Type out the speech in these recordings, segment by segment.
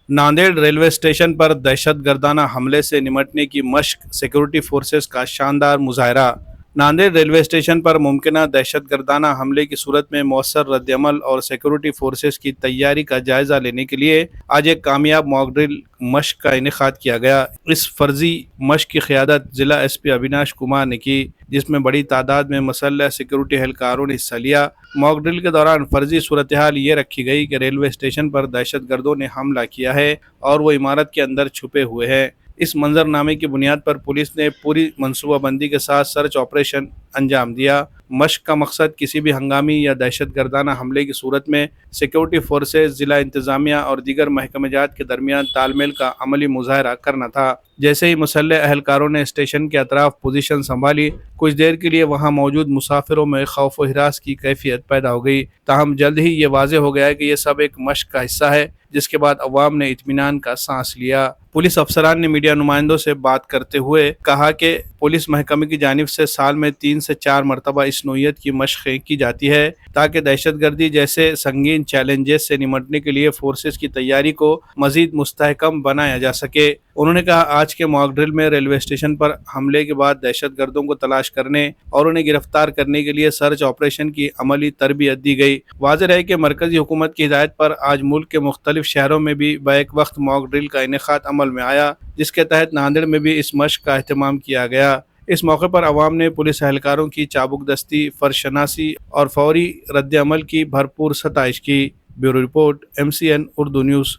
Nanded railway station पर दहशतगर्दाना हमले से निपटने की मशक, सिक्योरिटी फोर्सेस का शानदार मुजाहरा। नांदेड़ रेलवे स्टेशन पर मुमकिन दहशतगर्दाना हमले की सूरत में मौसर रद्दअमल और सिक्योरिटी फोर्सेस की तैयारी का जायजा लेने के लिए आज एक कामयाब मॉक ड्रिल मशक का इनेकाद किया गया। इस फर्जी मशक की क़ियादत जिला एसपी अविनाश कुमार ने की, जिसमें बड़ी तादाद में मुसल्लह सिक्योरिटी एहलकारों ने हिस्सा लिया। मॉक ड्रिल के दौरान फर्जी सूरत हाल ये रखी गई कि रेलवे स्टेशन पर दहशतगर्दों ने हमला किया है और वो इमारत के अंदर छुपे हुए हैं। इस मंजरनामे की बुनियाद पर पुलिस ने पूरी मनसूबाबंदी के साथ सर्च ऑपरेशन अंजाम दिया। मशक का मकसद किसी भी हंगामी या दहशतगर्दाना हमले की सूरत में सिक्योरिटी फोर्सेस, जिला इंतजामिया और दीगर महकमेजात के दरमियान तालमेल का अमली मुजाहरा करना था। जैसे ही मुसल्लह अहलकारों ने स्टेशन के अतराफ पोजीशन संभाली, कुछ देर के लिए वहां मौजूद मुसाफिरों में खौफ व हिरास की कैफियत पैदा हो गई। ताहम जल्द ही ये वाज़ेह हो गया कि यह सब एक मशक का हिस्सा है, जिसके बाद अवाम ने इत्मीनान का सांस लिया। पुलिस अफसरान ने मीडिया नुमाइंदों से बात करते हुए कहा कि पुलिस महकमे की जानिब से साल में 3 से 4 मरतबा इस नोयत की मशक़ें की जाती है, ताकि दहशतगर्दी जैसे संगीन चैलेंजेस से निपटने के लिए फोर्सेस की तैयारी को मजीद मुस्तहकम बनाया जा सके। उन्होंने कहा, आज के मॉक ड्रिल में रेलवे स्टेशन पर हमले के बाद दहशतगर्दों को तलाश करने और उन्हें गिरफ्तार करने के लिए सर्च ऑपरेशन की अमली तरबियत दी गई। वाज़ेह है कि मरकजी हुकूमत की हिदायत पर आज मुल्क के मुख्तलिफ शहरों में भी बैक वक्त मॉक ड्रिल का इनेकाद अमल में आया, जिसके तहत नांदेड़ में भी इस मशक का एहतमाम किया गया। इस मौके पर अवाम ने पुलिस एहलकारों की चाबुकदस्ती, फर्शनासी और फौरी रद्द-ए-अमल की भरपूर सताइश की। Bureau report, MCN Urdu news.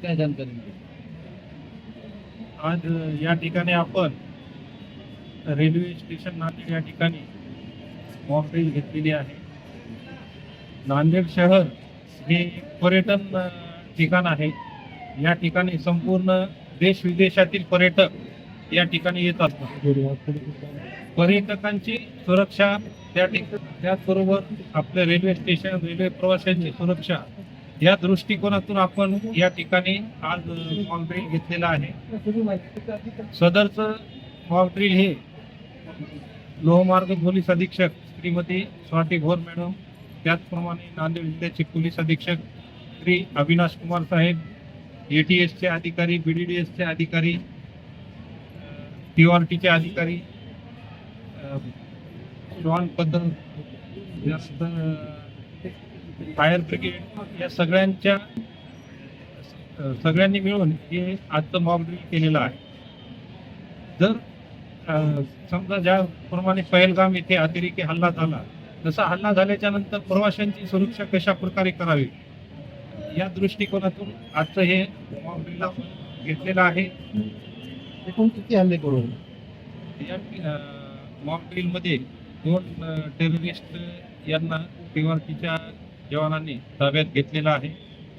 क्या जानकारी? आज या ठिकाणी आपण रेल्वे स्टेशन नांदेड या ठिकाणी मॉक ड्रिल घेतलेली आहे। नांदेड शहर हे पर्यटन ठिकाण आहे। या ठिकाणी संपूर्ण देश विदेशातील पर्यटक या ठिकाणी येत असतात। पर्यटकांची सुरक्षा त्याचबरोबर आपल्या रेल्वे स्टेशन, रेल्वे प्रवाशांची सुरक्षा या दृष्टिकोनातून आपण या ठिकाणी आज मॉक ड्रिल घेतलेला आहे। सदरचं मॉक ड्रिल हे लोहमार्ग पोलीस अधीक्षक श्रीमती स्वाती घोर मॅडम, त्याचप्रमाणे नांदेड जिल्ह्याचे पोलीस अधीक्षक श्री अविनाश कुमार साहेब, ATSचे अधिकारी, BDDSचे अधिकारी, TRTचे अधिकारी, श्वान पद्धत, फायर ब्रिगेड या सगळ्यांनी मिळून हे आजचं मॉक ड्रिल केलेलं आहे। जर समजा ज्याप्रमाणे पहलगाम येथे अतिरेकी हल्ला झाला, तसा हल्ला झाल्याच्या नंतर प्रवाशांची सुरक्षा कशा प्रकारे करावी या दृष्टिकोनातून आजचं हे मॉक ड्रिल आपण घेतलेलं आहे। एकूण किती हल्ले करून या मॉक ड्रिल मध्ये 2 टेररिस्ट यांना TRTच्या जवानांनी ताब्यात घेतलेला आहे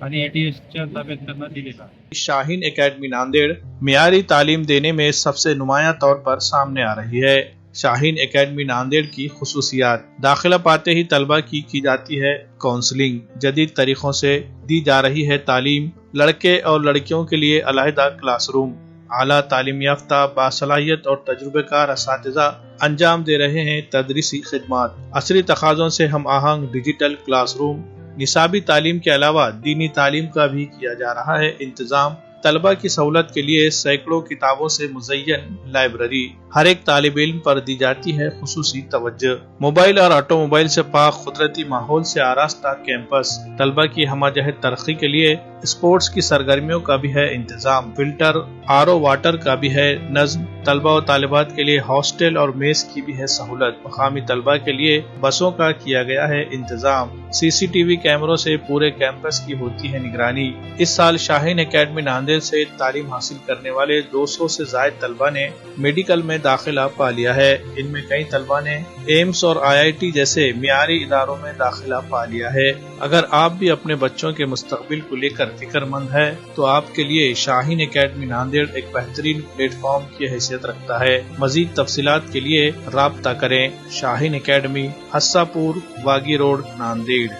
आणि ATSच्या ताब्यात त्यांना दिलेला आहे। शाहीन एकेडमी नांदेड़ मियारी तालीम देने में सबसे नुमाया तौर पर सामने आ रही है। शाहीन एकेडमी नांदेड़ की खुसूसियात: दाखिला पाते ही तलबा की जाती है काउंसलिंग, जदीद तरीकों से दी जा रही है तालीम, लड़के और लड़कियों के लिए अलहदा क्लासरूम, आला तालीम याफ्ता बासलाहियत और तजुर्बेकार असातिज़ा अंजाम दे रहे हैं तदरीसी खिदमात, असरी तकाज़ों से हम आहंग डिजिटल क्लासरूम, निसाबी तालीम के अलावा दीनी तालीम का भी किया जा रहा है इंतजाम, तलबा की सहूलत के लिए सैकड़ों किताबों से मुज़य्यन लाइब्रेरी, हर एक तालिब इल्म पर दी जाती है खुसूसी तवज्जो, मोबाइल और ऑटोमोबाइल से पाक कुदरती माहौल से आरास्ता कैंपस, तलबा की हमाजहत तरक्की के लिए स्पोर्ट्स की सरगर्मियों का भी है इंतजाम, फिल्टर RO वाटर का भी है नज़्म, तलबा और तालिबात के लिए हॉस्टल और मेस की भी है सहूलत, मकामी तलबा के लिए बसों का किया गया है इंतजाम, CCTV कैमरों से पूरे कैंपस की होती है निगरानी। इस साल शाहीन एकेडमी नांदेड़ से तालीम हासिल करने वाले 200 से ज़ायद तलबा ने मेडिकल में दाखिला पा लिया है। इनमें कई तलबा ने एम्स और IIT जैसे मियारी इदारों में दाखिला पा लिया है। अगर आप भी अपने बच्चों के मुस्तकबिल को लेकर फिक्रमंद है तो आपके लिए शाहीन एकेडमी नांदेड़ एक बेहतरीन प्लेटफॉर्म की हैसियत रखता है। मजीद तफसीलात के लिए राब्ता करें। Shaheen academy, हस्सापुर, वागी road, Nanded.